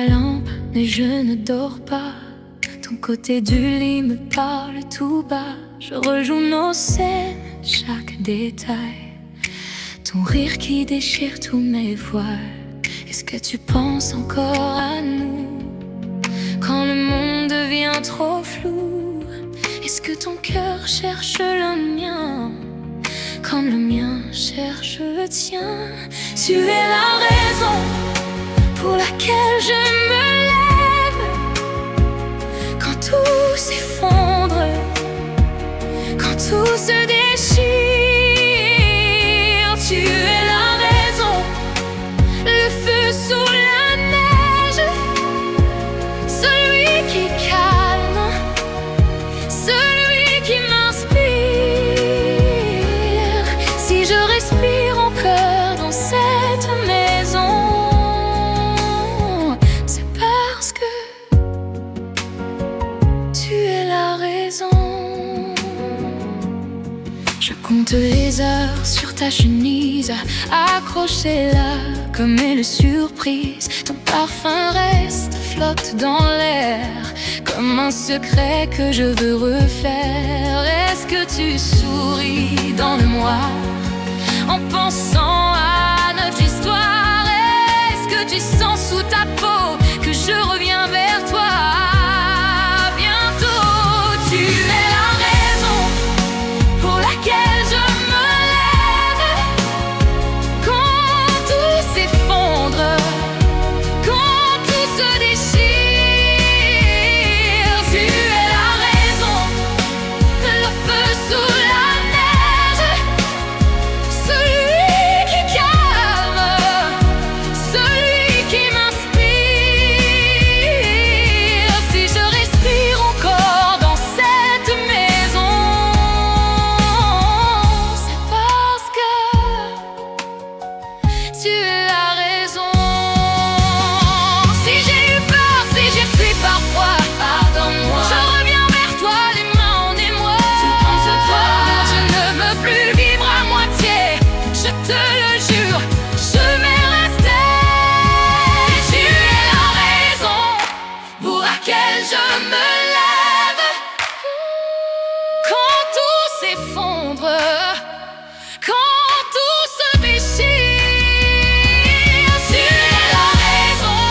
la lampe, mais je ne dors pas. Ton côté du lit me parle tout bas. Je rejoue nos scènes, chaque détail. Ton rire qui déchire tous mes voiles. Est-ce que tu penses encore à nous quand le monde devient trop flou? Est-ce que ton cœur cherche le mien comme le mien cherche le tien? Tu es la raison pour laquelle je me lève quand tout s'effondre, quand tout se déchire. Tu es la raison, le feu sous la neige, celui qui calme, celui qui m'inspire. Si je respire encore dans cette maison, c'est parce que tu es la raison. Je compte les heures sur ta chemise, accrochée là comme une surprise. Ton parfum reste, flotte dans l'air, comme un secret que je veux refaire. Est-ce que tu souris dans le noir en pensant à notre histoire? Est-ce que tu sens sous ta peau que je reviens vers toi bientôt? Tu es la raison pour laquelle je me lève quand tout s'effondre, quand tout se déchire. Tu es la raison, le feu sous la neige, celui qui calme, celui qui m'inspire. Si je respire encore dans cette maison, c'est parce que tu es la raison. Si j'ai eu peur, si j'ai fui parfois, pardonne-moi. Je reviens vers toi, les mains en émoi. Je ne veux plus vivre à moitié, je te le jure, je vais rester. Tu es la raison pour laquelle je me lève quand tout s'effondre, quand tout se déchire. Tu es la raison,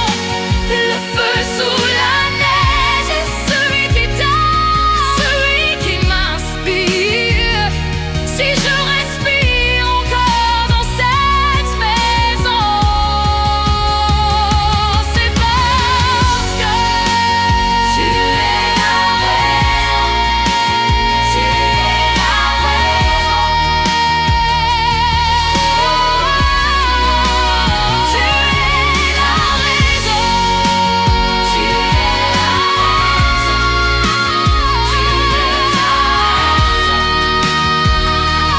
le feu sous la neige, celui qui t'aime, celui qui m'inspire. Si je respire encore dans cette maison, c'est parce que tu es la raison. Tu es la raison. Tu es la raison.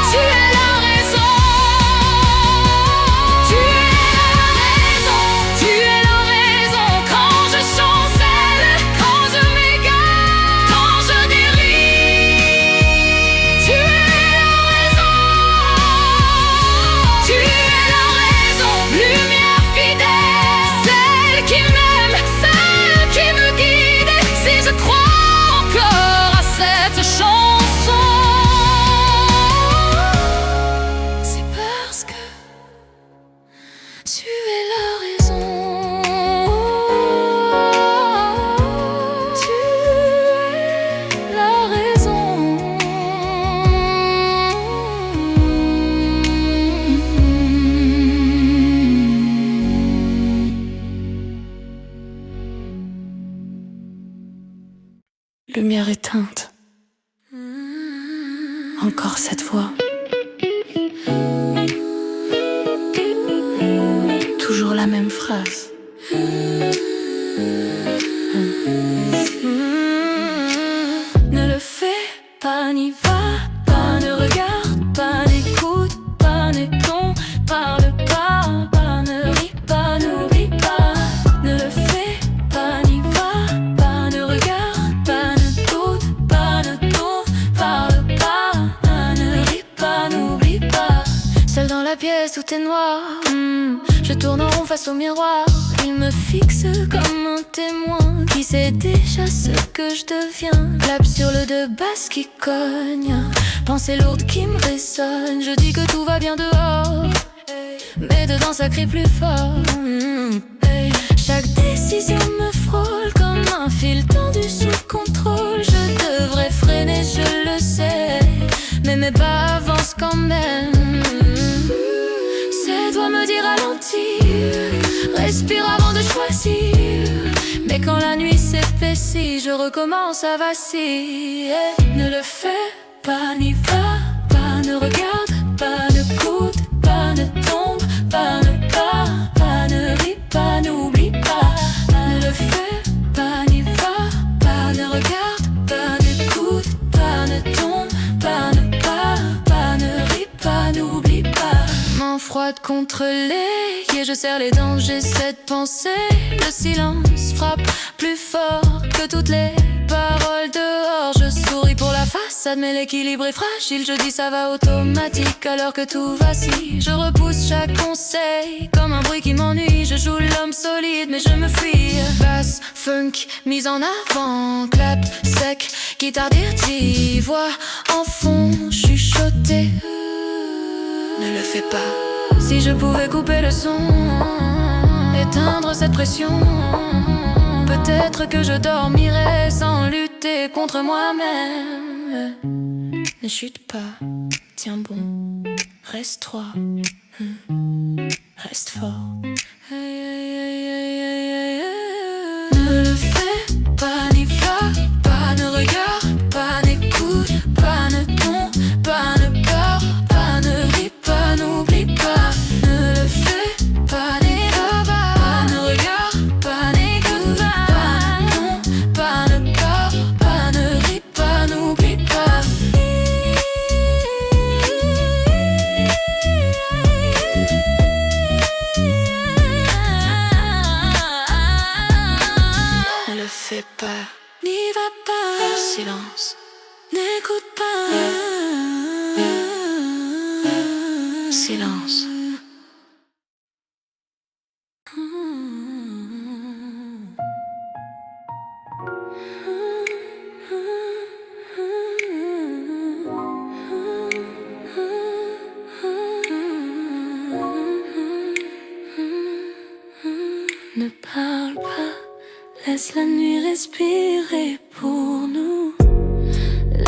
Tu es la raison. Tu es la raison. Tu es la raison. Quand je chancelle, quand je m'égare, quand je dérive. Tu es la raison. Tu es la raison. Lumière fidèle, celle qui m'aime, celle qui me guide. Si je crois encore à cette chanson, c'est parce que tu es la raison. Tu es la raison. Lumière éteinte. Encore cette voix. Toujours la même phrase. Ne le fais pas, n'y va pas, ne regarde pas, n'écoute pas, ne tombe, parle pas, ne ris pas, n'oublie pas. Ne le fais pas, n'y va pas, ne regarde pas, ne doute pas, ne tombe, parle pas, ne ris pas, n'oublie pas. Seul dans la pièce, tout est noir. Je Je tourne en rond face au miroir. Il me fixe comme un témoin qui sait déjà ce que je deviens. Clap sur le de basse qui cogne, pensée lourde qui me résonne. Je dis que tout va bien dehors, mais dedans ça crie plus fort. Chaque décision me frôle comme un fil tendu sous contrôle. Je devrais freiner, je le sais, mais mes pas avancent quand même. C'est toi me dire ralentir, respire avant de choisir. Mais quand la nuit s'épaissit, je recommence à vaciller. Ne le fais pas, n'y va pas, ne regarde pas, ne coûte pas, ne tombe pas, ne pars pas, ne ris pas, n'oublie pas. Ne le fais pas, n'y va pas, ne regarde pas, n'écoute pas, ne tombe pas, ne pars pas, ne ris pas, n'oublie pas. Main froide contre l'évier, je serre les dents, j'essaie de penser. Le silence frappe plus fort que toutes les paroles dehors. Je souris pour la façade, mais l'équilibre est fragile. Je dis ça va automatique alors que tout vacille. Je repousse chaque conseil comme un bruit qui m'ennuie. Je joue l'homme solide mais je me fuis. Basse, funk, mise en avant, clap, sec, guitare dirty, voix en fond, chuchotée. Ne le fais pas. Si je pouvais couper le son, éteindre cette pression, peut-être que je dormirais sans lutter contre moi-même. Ne chute pas, tiens bon, reste droit, reste fort. Ne le fais pas, n'y va pas, ne regarde pas, n'écoute pas, ne tombe pas, ne pars pas, ne ris pas, n'oublie pas. Ne le fais pas, n'y va pas, ne regarde pas, n'écoute pas, ne tombe pas, ne pars pas, ne ris pas, n'oublie pas. Ne le fais pas, n'y va pas, silence, n'écoute pas, silence. Ne parle pas, laisse la nuit respirer pour nous.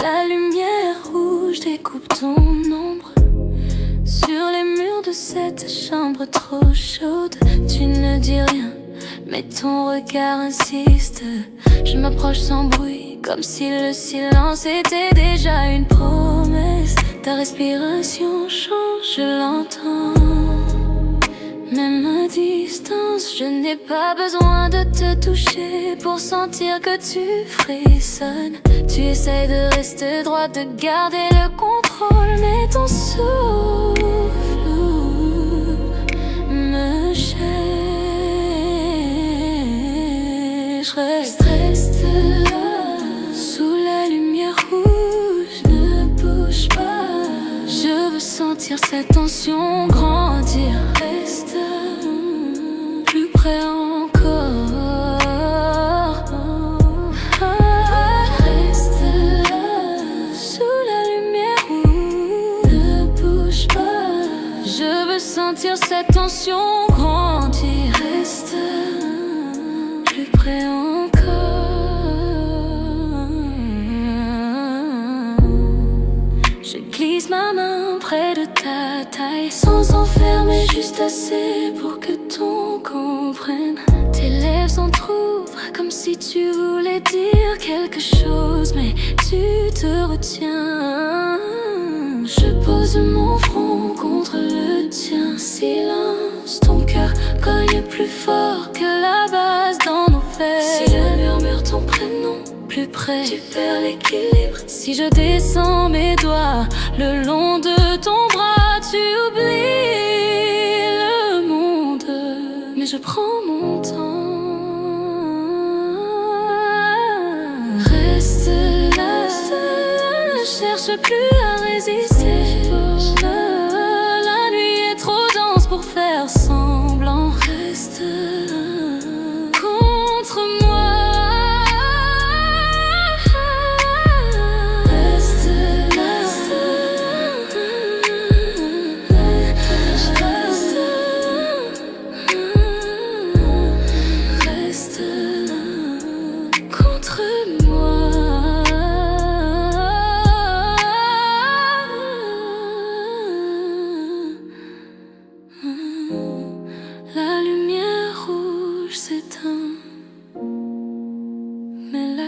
La lumière rouge découpe ton ombre sur les murs de cette chambre trop chaude. Tu ne dis rien, mais ton regard insiste. Je m'approche sans bruit, comme si le silence était déjà une promesse. Ta respiration change, je l'entends. Même à distance, je n'ai pas besoin de te toucher pour sentir que tu frissonnes. Tu essaies de rester droite, de garder le contrôle, mais ton souffle me cherche. Reste là, sous la lumière rouge, ne bouge pas. Je veux sentir cette tension grandir. Reste plus près encore. Reste là, sous la lumière rouge, ne bouge pas. Je veux sentir cette tension grandir. Reste plus près encore. Je glisse ma main près de ta taille, sans s'enfermer, juste assez pour que ton comprenne. Tes lèvres s'entr'ouvrent comme si tu voulais dire quelque chose, mais tu te retiens. Je pose mon front contre le tien. Silence, ton cœur cogne plus fort que la base dans nos veines. Si je murmure ton prénom plus près, tu perds l'équilibre. Si je descends mes doigts le long de ton bras, tu oublies le monde. Mais je prends mon temps. Reste là, ne cherche plus à résister. La nuit est trop dense pour faire semblant.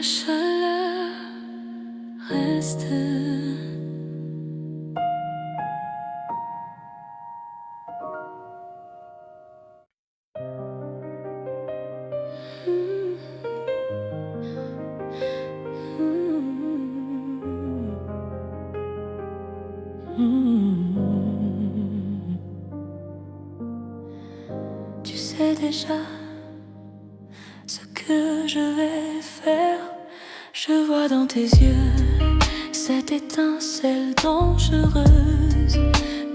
chaleur reste. Tu sais déjà ce que je vais faire. Je vois dans tes yeux cette étincelle dangereuse.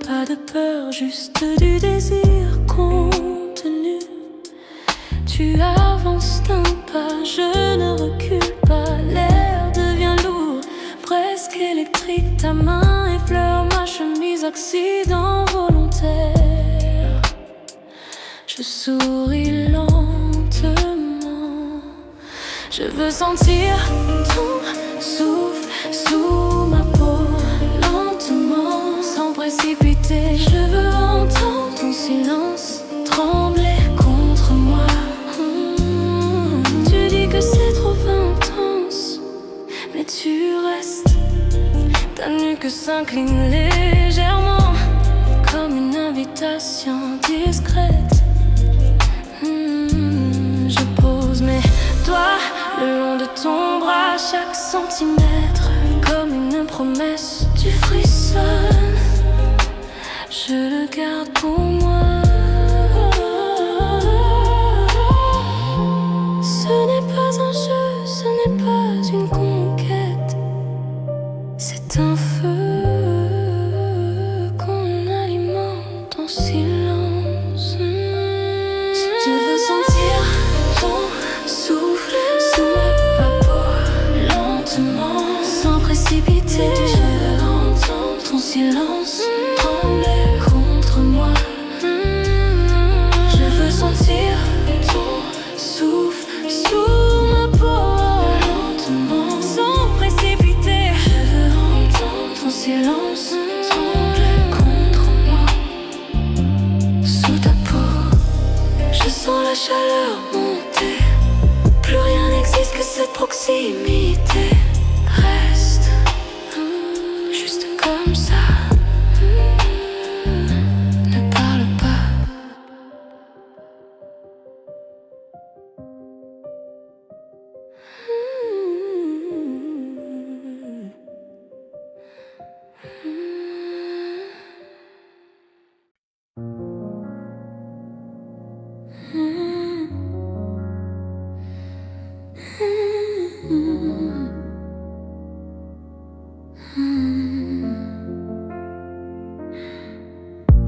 Pas de peur, juste du désir contenu. Tu avances d'un pas, je ne recule pas. L'air devient lourd, presque électrique. Ta main effleure ma chemise, accident volontaire. Je souris lentement. Je veux sentir ton souffle sous ma peau, lentement, sans précipiter. Je veux entendre ton silence trembler contre moi. Tu dis que c'est trop intense, mais tu restes. Ta nuque s'incline légèrement, comme une invitation discrète. Je pose mes doigts le long de ton bras, chaque centimètre comme une promesse. Tu frissonnes, je le garde pour moi. Ce n'est pas un jeu, ce n'est pas une conquête. C'est un feu qu'on alimente en silence. Je veux sentir ton souffle sous ma peau, lentement, sans précipiter. Je veux entendre ton silence trembler contre moi. Je veux sentir ton souffle sous ma peau, lentement, sans précipiter. Je veux entendre ton silence trembler contre moi. Sous ta peau, je sens la chaleur monter. Plus rien n'existe que cette proximité. Reste juste comme ça. Ne parle pas.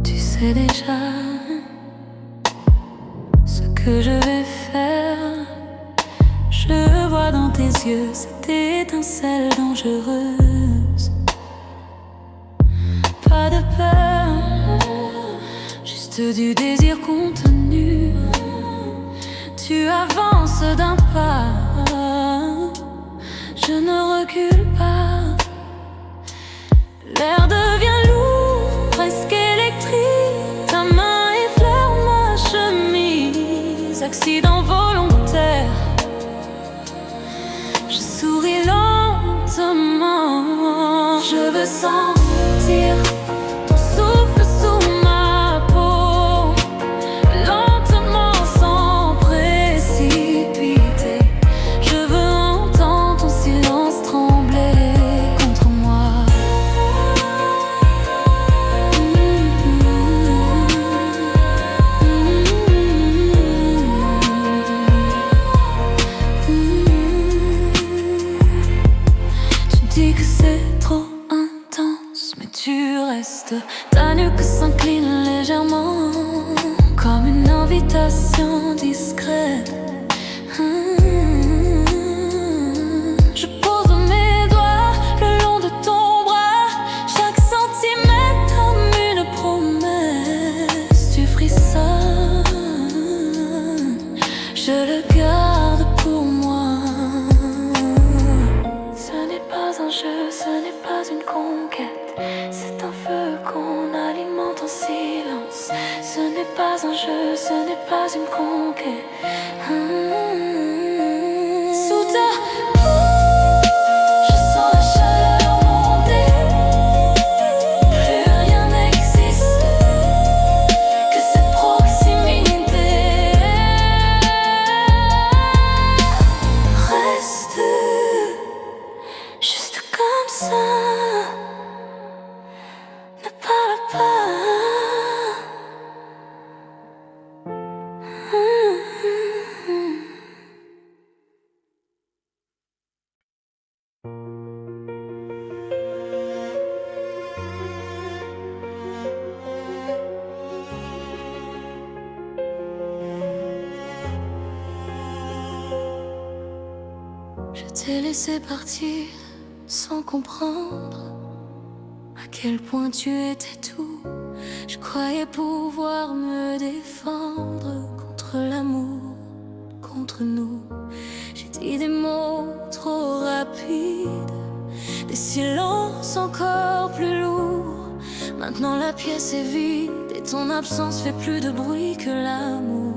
Tu sais déjà ce que je vais faire. Je vois dans tes yeux cette étincelle dangereuse. Pas de peur, juste du désir contenu. Tu avances d'un pas, je ne recule pas. L'air devient lourd, presque électrique. Ta main effleure ma chemise, accident volontaire. Je souris lentement. Je veux sentir ton souffle sous ma peau, lentement, sans précipiter. Je veux entendre ton silence trembler contre moi. Tu dis que c'est trop intense, mais tu restes. Ta nuque s'incline légèrement, comme une invitation discrète. Je pose mes doigts le long de ton bras, chaque centimètre comme une promesse. Tu frissonnes, je le garde pour moi. Ce n'est pas un jeu, ce n'est pas une conquête. C'est un feu qu'on alimente en silence. Ce n'est pas un jeu, ce n'est pas une conquête. Sous ta peau, Je t'ai laissé partir sans comprendre à quel point tu étais tout. Je croyais pouvoir me défendre contre l'amour, contre nous. J'ai dit des mots trop rapides, des silences encore plus lourds. Maintenant la pièce est vide et ton absence fait plus de bruit que l'amour.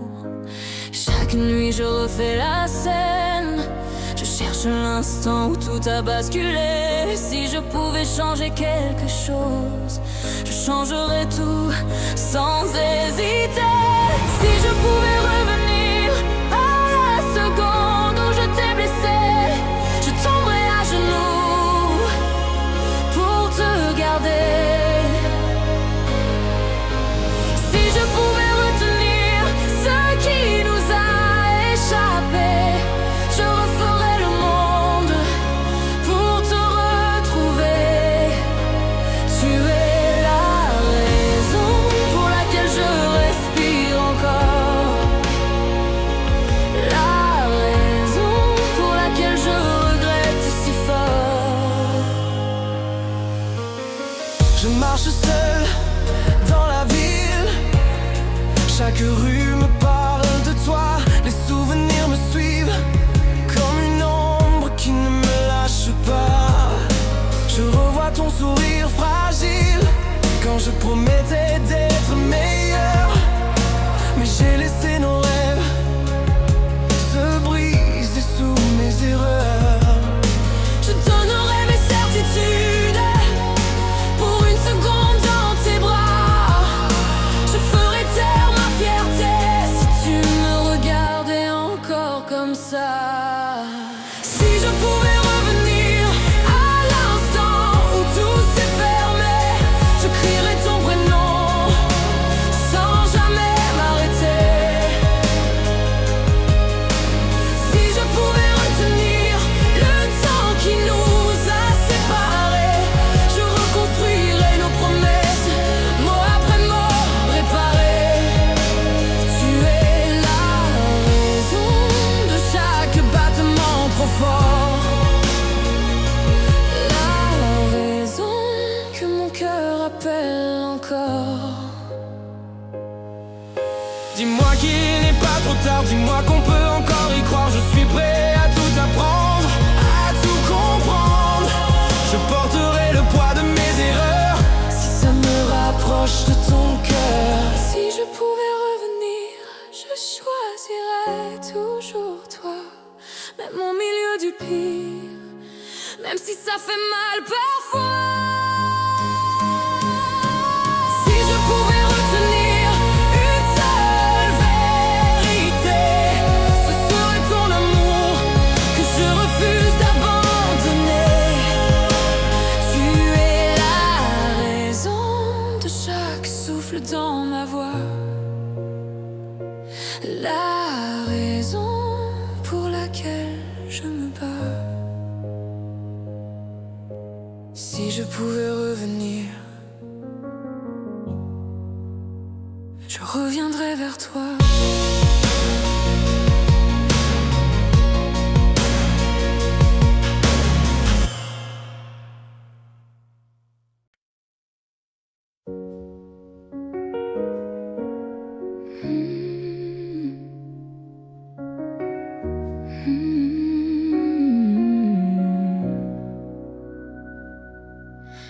Chaque nuit je refais la scène, je cherche l'instant où tout a basculé. Si je pouvais changer quelque chose, je changerais tout sans hésiter. Si je pouvais revenir à la seconde où je t'ai blessé, je tomberais à genoux pour te garder. Si je pouvais retenir ce qui nous a échappé, je referais le monde pour te retrouver. Tu es la raison pour laquelle je respire encore, la raison pour laquelle je regrette si fort. Je marche seul dans la ville, chaque rue me parle de toi. Les souvenirs me suivent comme une ombre qui ne me lâche pas. Je revois ton sourire fragile quand je promettais d'être meilleur. Mais j'ai laissé nos rêves se briser sous mes erreurs. Je donnerai mes certitudes pour une seconde dans tes bras. Je ferai taire ma fierté si tu me regardais encore comme ça. Si je pouvais revenir à l'instant où tout s'est fermé, je crierais ton prénom sans jamais m'arrêter. Si je pouvais retenir le temps qui nous a séparés, je reconstruirais nos promesses, mot après mot réparées. Tu es la raison de chaque battement trop fort, la raison que mon cœur appelle encore. Dis-moi qu'il n'est pas trop tard, dis-moi qu'on peut encore y croire. Je suis prêt à tout apprendre, à tout comprendre. Je porterai le poids de mes erreurs Si ça me rapproche de ton cœur. Si je pouvais revenir, je choisirais toujours toi, même au milieu du pire, même si ça fait mal parfois. Si je pouvais retenir une seule vérité, ce serait ton amour que je refuse d'abandonner. Tu es la raison de chaque souffle dans ma voix, la raison pour laquelle je me bats. Si je pouvais revenir, je reviendrais vers toi.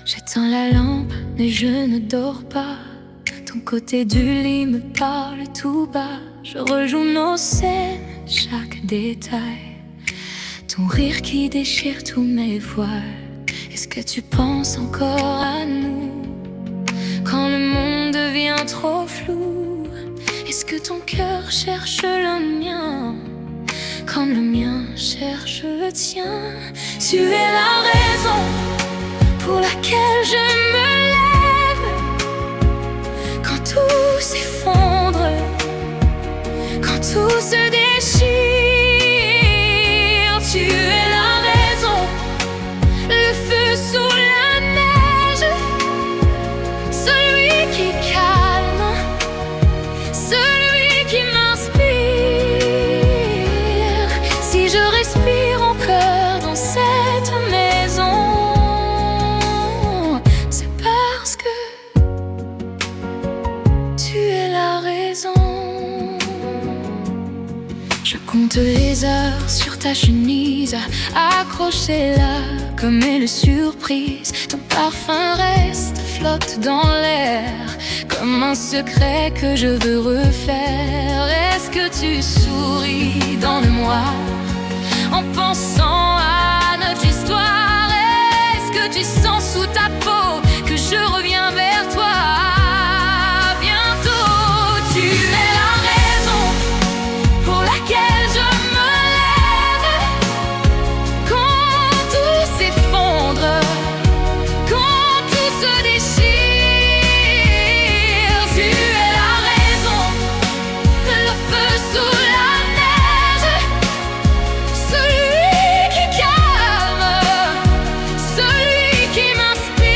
J'éteins la lampe, mais je ne dors pas. Ton côté du lit me parle tout bas. Je rejoue nos scènes, chaque détail. Ton rire qui déchire tous mes voiles. Est-ce que tu penses encore à nous quand le monde devient trop flou? Est-ce que ton cœur cherche le mien comme le mien cherche le tien? Tu es la raison pour laquelle je me lève quand tout s'effondre, quand tout se déchire. Tu es la raison, le feu sous la neige, celui qui calme, celui qui m'inspire. Si je respire encore, Compte les heures sur ta chemise, accrochée-là comme une surprise. Ton parfum reste, flotte dans l'air, comme un secret que je veux refaire. Est-ce que tu souris dans le noir en pensant à notre histoire? Est-ce que tu sens sous ta peau que je reviens vers toi? Bientôt, tu es la raison pour laquelle je me lève quand tout s'effondre, quand tout se déchire. Tu es la raison, le feu sous la neige, celui qui calme, celui qui m'inspire.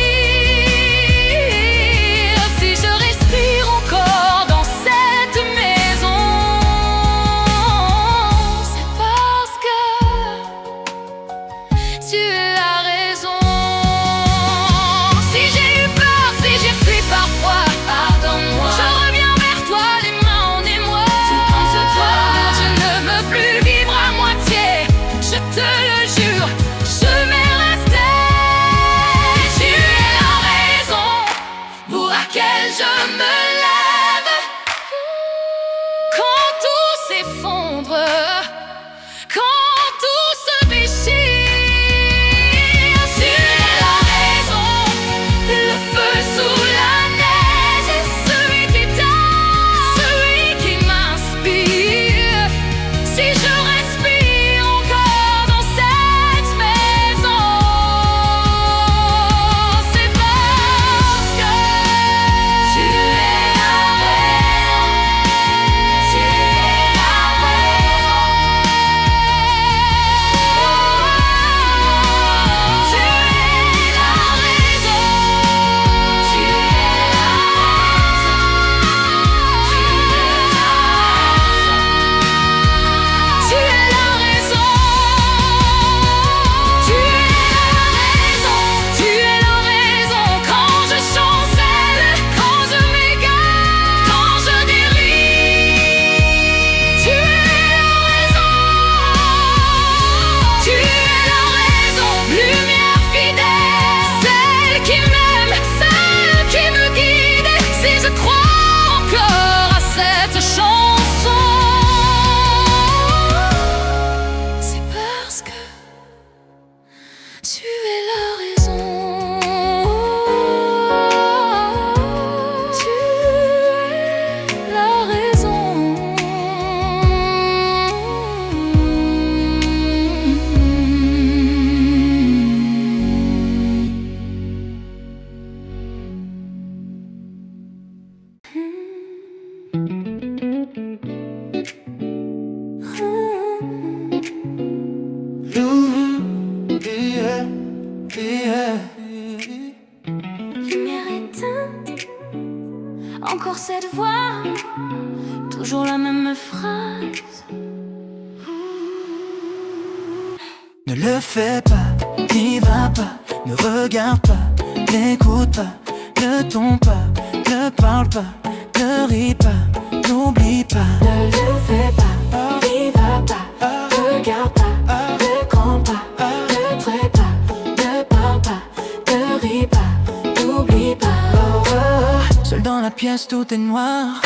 Si je respire encore dans cette maison, c'est parce que tu es la raison. Si j'ai eu peur, si j'ai fui parfois, pardonne-moi. Je reviens vers toi, les mains en émoi. Sur toi, je ne veux plus vivre à moitié. Je te le jure, je vais rester. Tu es la raison pour laquelle je me lève quand tout s'effondre, quand tout se déchire. Tu es la raison, le feu sous la neige, celui qui t'aime, celui qui m'inspire. Si je respire encore dans cette maison, c'est parce que tu es la raison. Tu es la raison. Tu es la raison. Tu es la raison. Tu es la raison. Tu es la raison. Tu es la raison. Quand je chancelle, quand je m'égare, quand je dérive, tu es la raison. Tu es la raison. Lumière fidèle, celle qui m'aime, celle qui me guide. Si je crois encore à cette chanson, c'est parce que tu es la raison. Tu es la raison. Yeah, yeah. Lumière éteinte, encore cette voix, toujours la même phrase. Ne le fais pas, n'y va pas, ne regarde pas, n'écoute pas, ne tombe pas, ne parle pas, ne ris pas, n'oublie pas. Ne le fais pas, n'y va pas, regarde pas, ne compte pas, ne traite pas, ne parle pas, ne ris pas, n'oublie pas. Seul dans la pièce, tout est noir.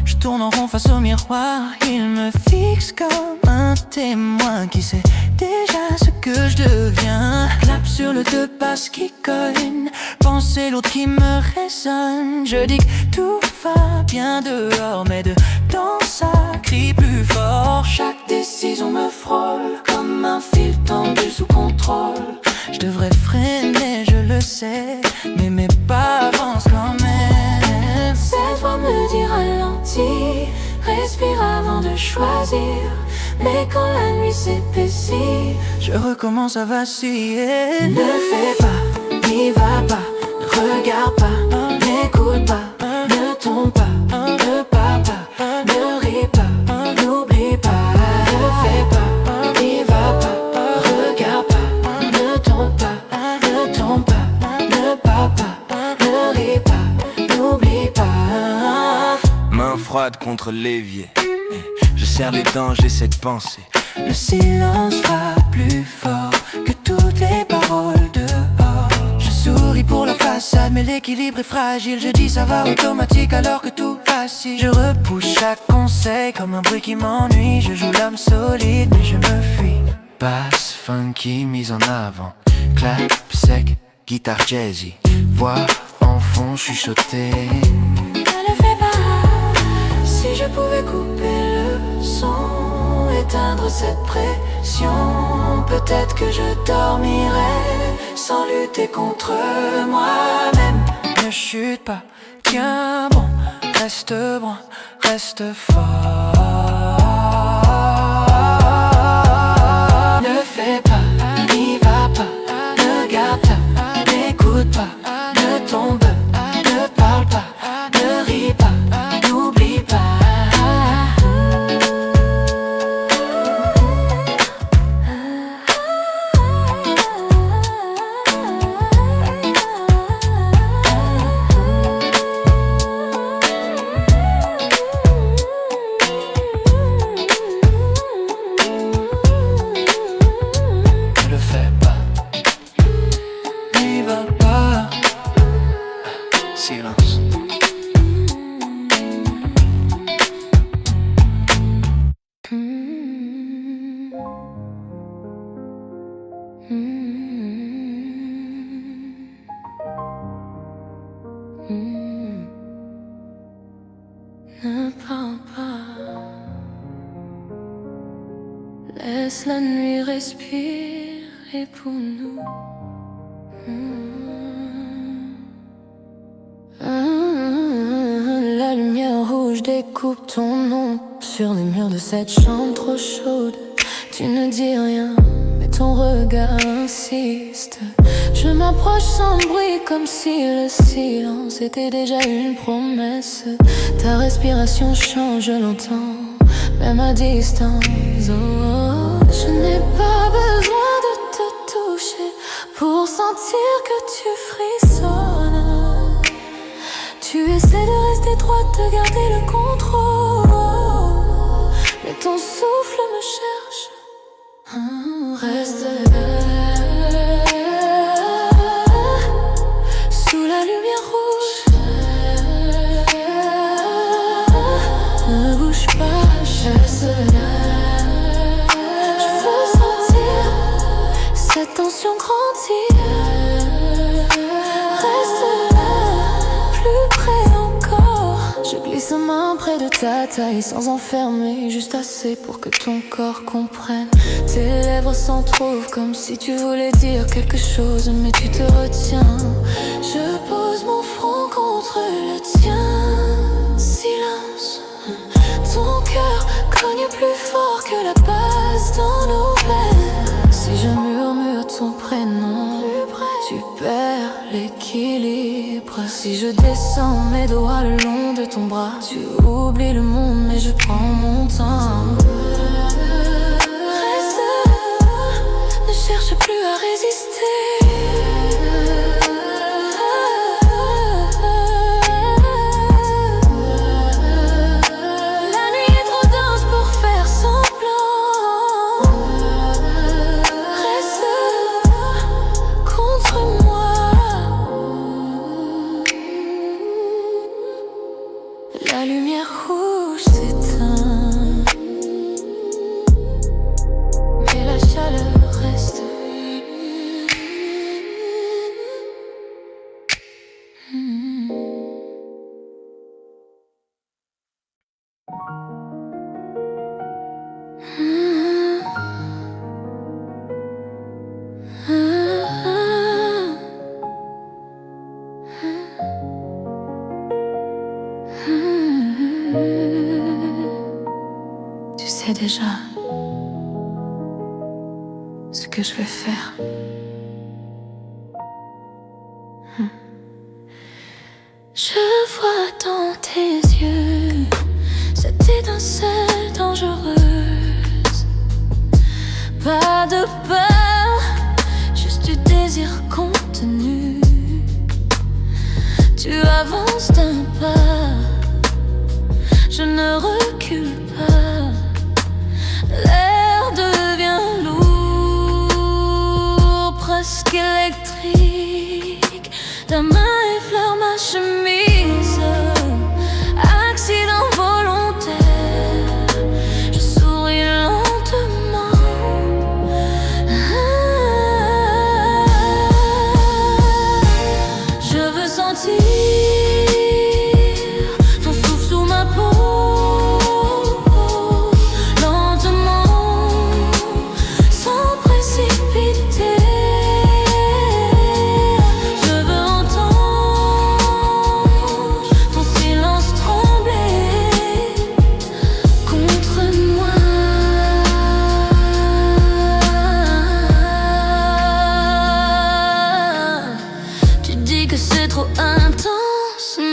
Je tourne en rond face au miroir. Il me fixe comme un témoin qui sait déjà ce que je deviens. Clap sur le deux passes qui cogne, penser l'autre qui me résonne. Je dis que tout va bien dehors, mais dedans ça crie plus fort. Chaque décision me frôle comme un fil tendu sous contrôle. Je devrais freiner, je le sais, mais mes pas avancent quand même. Cette voix me dit ralentis, respire avant de choisir. Mais quand la nuit s'épaissit, je recommence à vaciller. ne fais pas, n'y va pas, ne regarde pas, n'écoute pas, ne tombe pas, ne parle pas, ne ris pas, n'oublie pas. Ne fais pas, n'y va pas, regarde pas, ne tombe pas, ne tombe pas, ne parle pas, ne ris pas, n'oublie pas. Main froide contre l'évier. Je serre les dents, j'essaie de penser. Le silence va plus fort que toutes les paroles dehors. Je souris pour la façade, mais l'équilibre est fragile. Je dis ça va automatique alors que tout facile. Je repousse chaque conseil comme un bruit qui m'ennuie. Je joue l'homme solide mais je me fuis. Basse funky mise en avant, clap sec, guitare jazzy, voix en fond chuchotée. Ne le fais pas. Si je pouvais couper le son, éteindre cette pression, peut-être que je dormirais sans lutter contre moi-même. Ne chute pas, tiens bon, reste fort. Ne fais pas, n'y va pas, ne garde pas, n'écoute pas, ne tombe, ne parle pas, ne ris pas, n'oublie pas. Silence. Ne parle pas, laisse la nuit respirer pour nous. La lumière rouge découpe ton nom sur les murs de cette chambre trop chaude. Tu ne dis rien, mais ton regard insiste. Je m'approche sans bruit comme si le silence était déjà une promesse. Ta respiration change, je l'entends, même à distance. Oh, je n'ai pas besoin de te toucher pour sentir que tu frissonnes. Tu essaies de rester droite, de garder le contrôle, mais ton souffle me cherche. Reste là, sous la lumière rouge. Ne bouge pas, reste là. Je veux sentir cette tension grandir. Reste là, plus près encore. Je glisse ma main près de ta taille sans enfermer, juste assez pour que ton corps comprenne. Tes lèvres s'entrouvent comme si tu voulais dire quelque chose, mais tu te retiens. Je pose mon front contre le tien. Silence, ton cœur cogne plus fort que la basse dans nos veines. Si je murmure ton prénom, tu perds l'équilibre. Si je descends mes doigts le long de ton bras, tu oublies le monde mais je prends mon temps. Reste, ne cherche plus à résister. La nuit est trop dense pour faire semblant. Reste contre moi. La lumière rouge s'éteint, mais la chaleur reste. Tu sais déjà ce que je vais faire. Je vois dans tes yeux cette étincelle dangereuse. Pas de peur, juste du désir contenu. Tu avances d'un pas, je ne recule pas.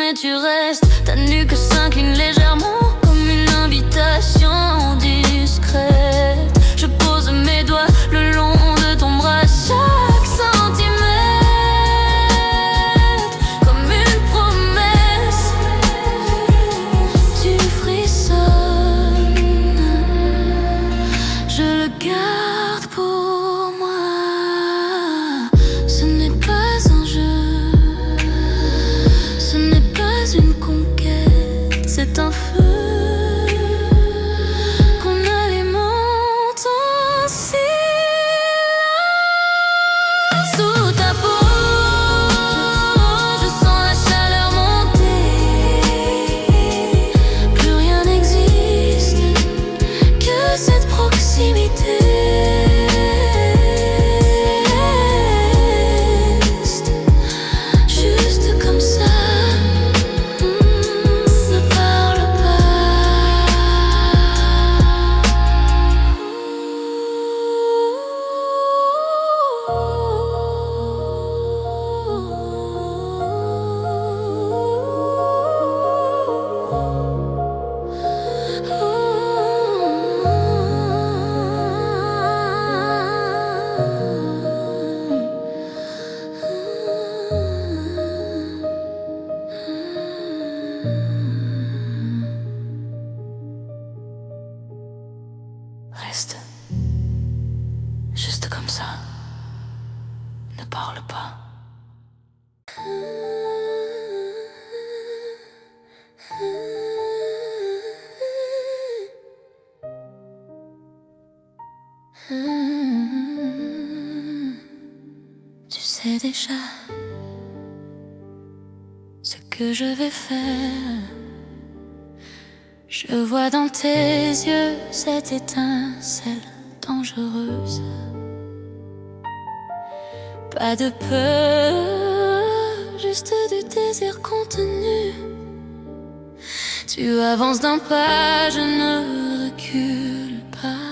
mais tu restes. Ta nuque s'incline légèrement comme une invitation discrète. Je pose mes doigts le long de ton bras, chaque centimètre comme une promesse. Tu frissonnes, je le garde pour moi. Ce n'est pas un jeu, ce n'est pas une conquête, c'est un feu qu'on alimente en silence. Sous ta peau, je sens la chaleur monter. Plus rien n'existe que cette proximité. Reste juste comme ça, ne parle Reste juste comme ça, ne parle pas. Tu sais déjà ce que je vais faire. Je vois dans tes yeux cette étincelle dangereuse. Pas de peur, juste du désir contenu. Tu avances d'un pas, je ne recule pas.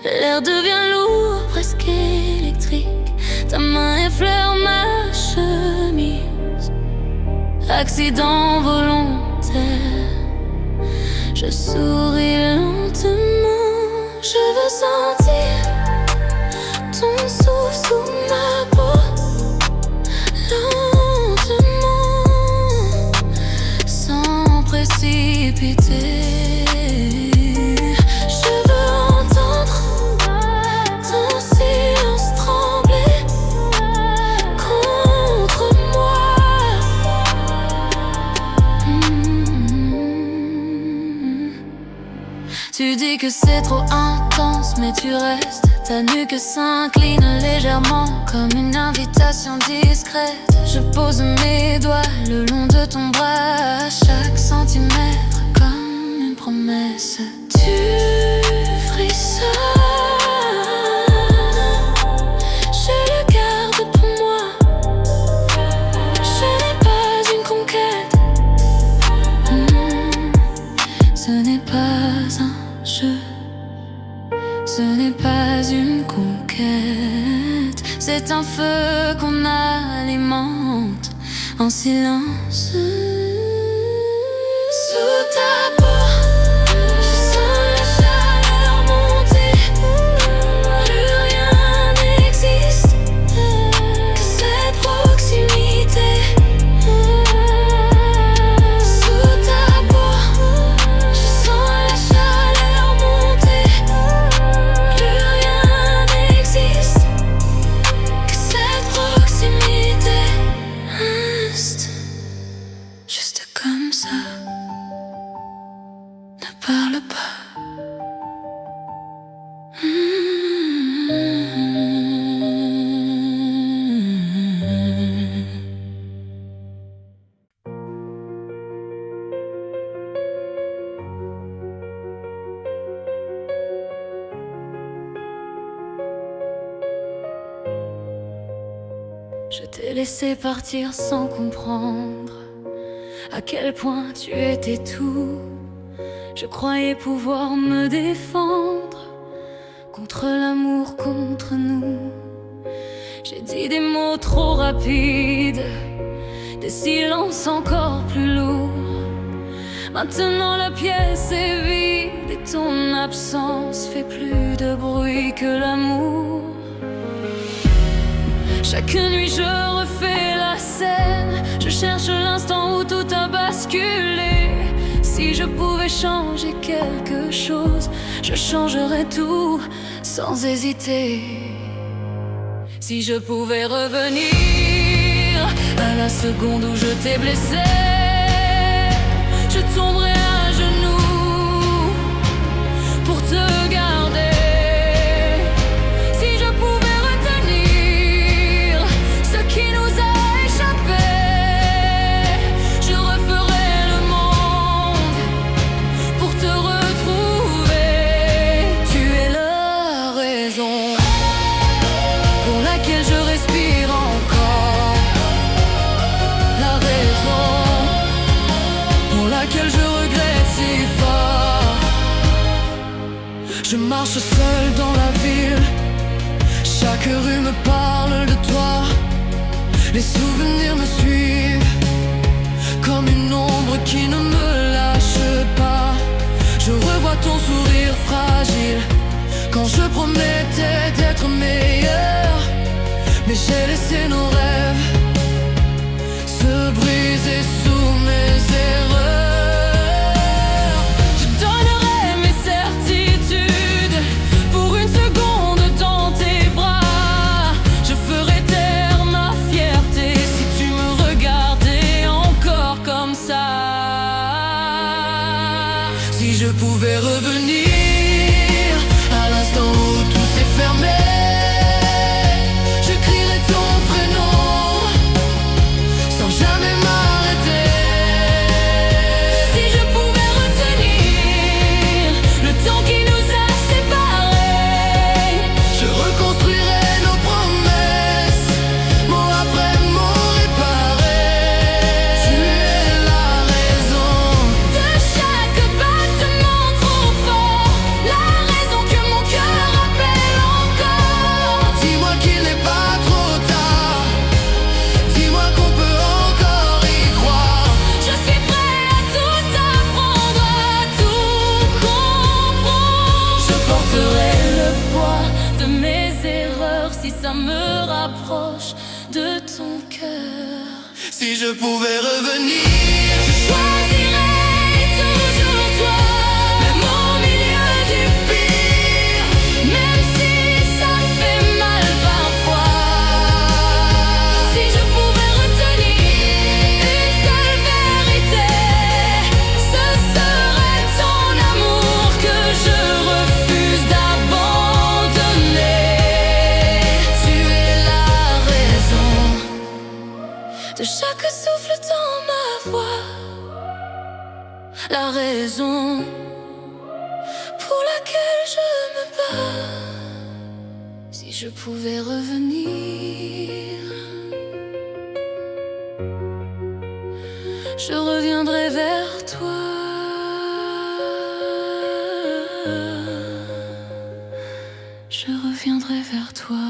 L'air devient lourd, presque électrique. Ta main effleure ma chemise. Accident volontaire. Je souris lentement. Je veux sentir ton souffle sous ma peau. Lentement, sans précipiter. Je veux entendre ton silence trembler contre moi. Tu dis que c'est trop intense, mais tu restes. Ta nuque s'incline légèrement comme une invitation discrète. Je pose mes doigts le long de ton bras, chaque centimètre comme une promesse. Tu frissonnes, je le garde pour moi. Je n'ai pas une conquête, ce n'est pas un jeu. Ce n'est pas une conquête, c'est un feu qu'on alimente en silence. Sous ta peau, je sens la chaleur monter. Plus rien n'existe que cette proximité. Sous ta peau, je sens la chaleur monter. Plus rien n'existe que cette proximité. Reste juste comme ça, ne parle pas. Je t'ai laissé partir sans comprendre à quel point tu étais tout. Je croyais pouvoir me défendre contre l'amour, contre nous. J'ai dit des mots trop rapides, des silences encore plus lourds. Maintenant la pièce est vide et ton absence fait plus de bruit que l'amour. Chaque nuit je refais la scène, je cherche l'instant où tout a basculé. Si je pouvais changer quelque chose, je changerais tout sans hésiter. Si je pouvais revenir à la seconde où je t'ai blessé, je tomberais à genoux pour te garder. Si je pouvais retenir ce qui nous a échappé, je referais le monde pour te retrouver. Tu es la raison pour laquelle je respire encore, la raison pour laquelle je regrette si fort. Je marche seul dans la ville, chaque rue me parle de toi. Les souvenirs me suivent comme une ombre qui ne me lâche pas. Je revois ton sourire fragile quand je promettais d'être meilleur. Mais j'ai laissé nos rêves se briser sous mes erreurs. Je donnerai mes certitudes pour une seconde dans tes bras. Je ferai taire ma fierté si tu me regardais encore comme ça. Si je pouvais revenir à l'instant où tout s'est fermé, si ça me rapproche de ton cœur. Si je pouvais revenir, je choisirais toujours toi, même au milieu du pire, même si ça fait mal parfois. Si je pouvais retenir une seule vérité, ce serait ton amour que je refuse d'abandonner. De chaque souffle dans ma voix, la raison pour laquelle je me bats. Si je pouvais revenir, je reviendrais vers toi. Je reviendrai vers toi.